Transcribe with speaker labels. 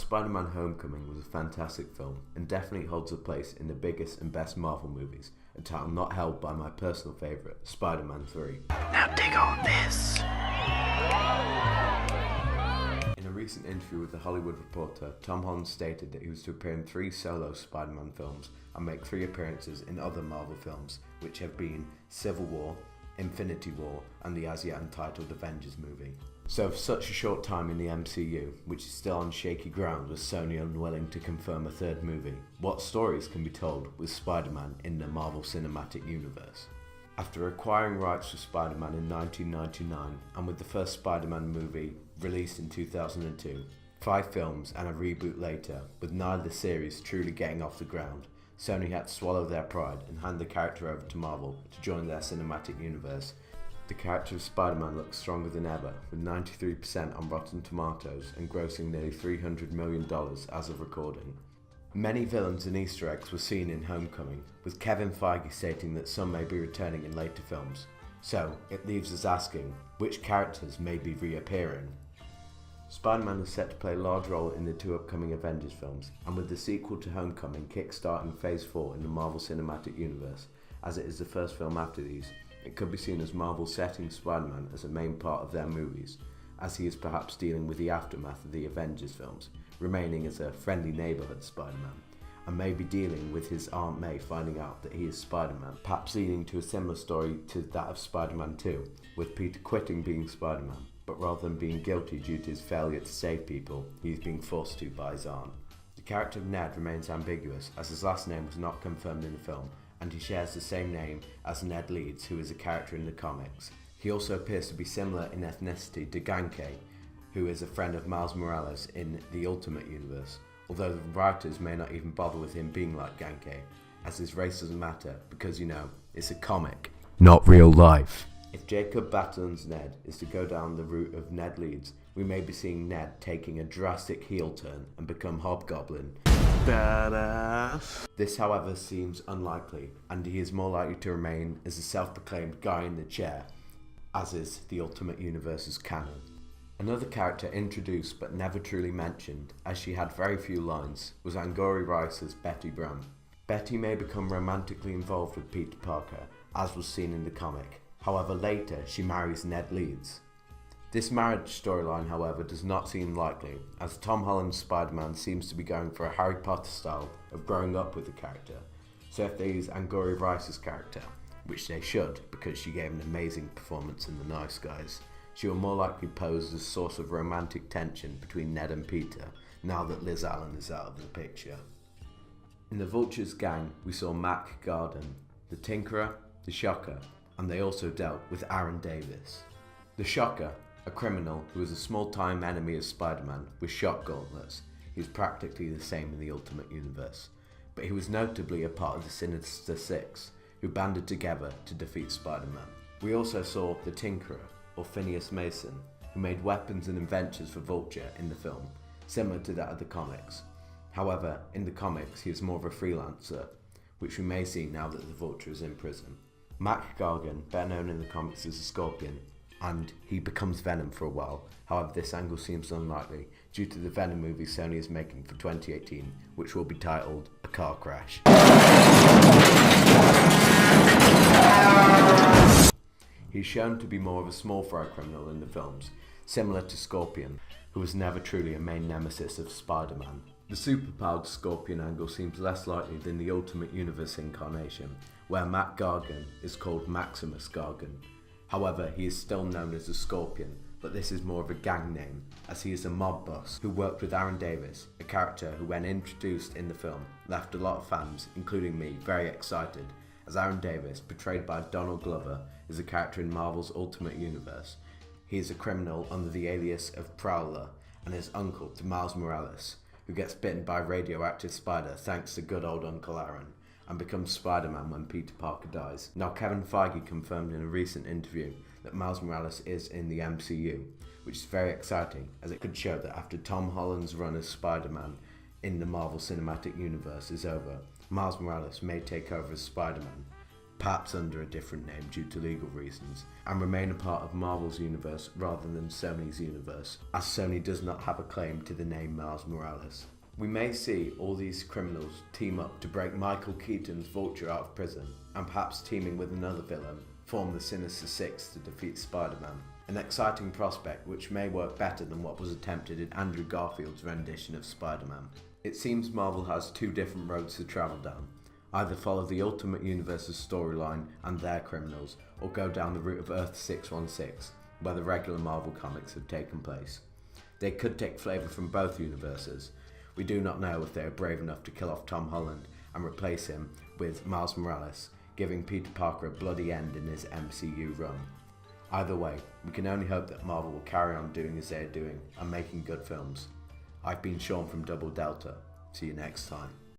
Speaker 1: Spider-Man Homecoming was a fantastic film and definitely holds a place in the biggest and best Marvel movies, a title not held by my personal favourite, Spider-Man 3.
Speaker 2: Now dig on this.
Speaker 1: In a recent interview with The Hollywood Reporter, Tom Holland stated that he was to appear in 3 solo Spider-Man films and make 3 appearances in other Marvel films, which have been Civil War, Infinity War, and the as yet untitled Avengers movie. So for such a short time in the MCU, which is still on shaky ground with Sony unwilling to confirm a 3rd movie, what stories can be told with Spider-Man in the Marvel Cinematic Universe? After acquiring rights for Spider-Man in 1999, and with the first Spider-Man movie released in 2002, 5 films and a reboot later, with neither series truly getting off the ground, Sony had to swallow their pride and hand the character over to Marvel to join their cinematic universe. The character of Spider-Man looks stronger than ever, with 93% on Rotten Tomatoes and grossing nearly $300 million as of recording. Many villains and Easter eggs were seen in Homecoming, with Kevin Feige stating that some may be returning in later films. So, it leaves us asking, which characters may be reappearing? Spider-Man is set to play a large role in the 2 upcoming Avengers films, and with the sequel to Homecoming kick-starting Phase 4 in the Marvel Cinematic Universe, as it is the first film after these, it could be seen as Marvel setting Spider-Man as a main part of their movies, as he is perhaps dealing with the aftermath of the Avengers films, remaining as a friendly neighbourhood Spider-Man, and maybe dealing with his Aunt May finding out that he is Spider-Man, perhaps leading to a similar story to that of Spider-Man 2, with Peter quitting being Spider-Man, but rather than being guilty due to his failure to save people, he is being forced to by his aunt. The character of Ned remains ambiguous, as his last name was not confirmed in the film, and he shares the same name as Ned Leeds, who is a character in the comics. He also appears to be similar in ethnicity to Ganke, who is a friend of Miles Morales in the Ultimate Universe, although the writers may not even bother with him being like Ganke, as his race doesn't matter because, it's a comic, not real life. If Jacob Batalon's Ned is to go down the route of Ned Leeds, we may be seeing Ned taking a drastic heel turn and become Hobgoblin.
Speaker 2: Badass.
Speaker 1: This, however, seems unlikely, and he is more likely to remain as a self-proclaimed guy in the chair, as is the Ultimate Universe's canon. Another character introduced but never truly mentioned, as she had very few lines, was Angourie Rice's Betty Brant. Betty may become romantically involved with Peter Parker, as was seen in the comic. However, later she marries Ned Leeds. This marriage storyline, however, does not seem likely, as Tom Holland's Spider-Man seems to be going for a Harry Potter style of growing up with the character. So if they use Angourie Rice's character, which they should because she gave an amazing performance in The Nice Guys, she will more likely pose as a source of romantic tension between Ned and Peter, now that Liz Allen is out of the picture. In the Vulture's gang, we saw Mac Gargan, the Tinkerer, the Shocker, and they also dealt with Aaron Davis. The Shocker, a criminal who is a small-time enemy of Spider-Man with shock gauntlets, he is practically the same in the Ultimate Universe, but he was notably a part of the Sinister Six, who banded together to defeat Spider-Man. We also saw the Tinkerer, or Phineas Mason, who made weapons and inventions for Vulture in the film, similar to that of the comics. However, in the comics he is more of a freelancer, which we may see now that the Vulture is in prison. Mac Gargan, better known in the comics as a Scorpion, and he becomes Venom for a while. However, this angle seems unlikely due to the Venom movie Sony is making for 2018, which will be titled A Car Crash. He's shown to be more of a small fry criminal in the films, similar to Scorpion, who was never truly a main nemesis of Spider-Man. The superpowered Scorpion angle seems less likely than the Ultimate Universe incarnation, where Mac Gargan is called Maximus Gargan. However, he is still known as the Scorpion, but this is more of a gang name, as he is a mob boss who worked with Aaron Davis, a character who, when introduced in the film, left a lot of fans, including me, very excited, as Aaron Davis, portrayed by Donald Glover, is a character in Marvel's Ultimate Universe. He is a criminal under the alias of Prowler, and is uncle to Miles Morales, who gets bitten by a radioactive spider thanks to good old Uncle Aaron, and becomes Spider-Man when Peter Parker dies. Now, Kevin Feige confirmed in a recent interview that Miles Morales is in the MCU, which is very exciting, as it could show that after Tom Holland's run as Spider-Man in the Marvel Cinematic Universe is over, Miles Morales may take over as Spider-Man. perhaps under a different name due to legal reasons, and remain a part of Marvel's universe rather than Sony's universe, as Sony does not have a claim to the name Miles Morales. We may see all these criminals team up to break Michael Keaton's Vulture out of prison, and perhaps teaming with another villain, form the Sinister Six to defeat Spider-Man. An exciting prospect which may work better than what was attempted in Andrew Garfield's rendition of Spider-Man. It seems Marvel has two different roads to travel down. Either follow the Ultimate Universe's storyline and their criminals, or go down the route of Earth 616, where the regular Marvel comics have taken place. They could take flavour from both universes. We do not know if they are brave enough to kill off Tom Holland and replace him with Miles Morales, giving Peter Parker a bloody end in his MCU run. Either way, we can only hope that Marvel will carry on doing as they are doing and making good films. I've been Sean from Double Delta. See you next time.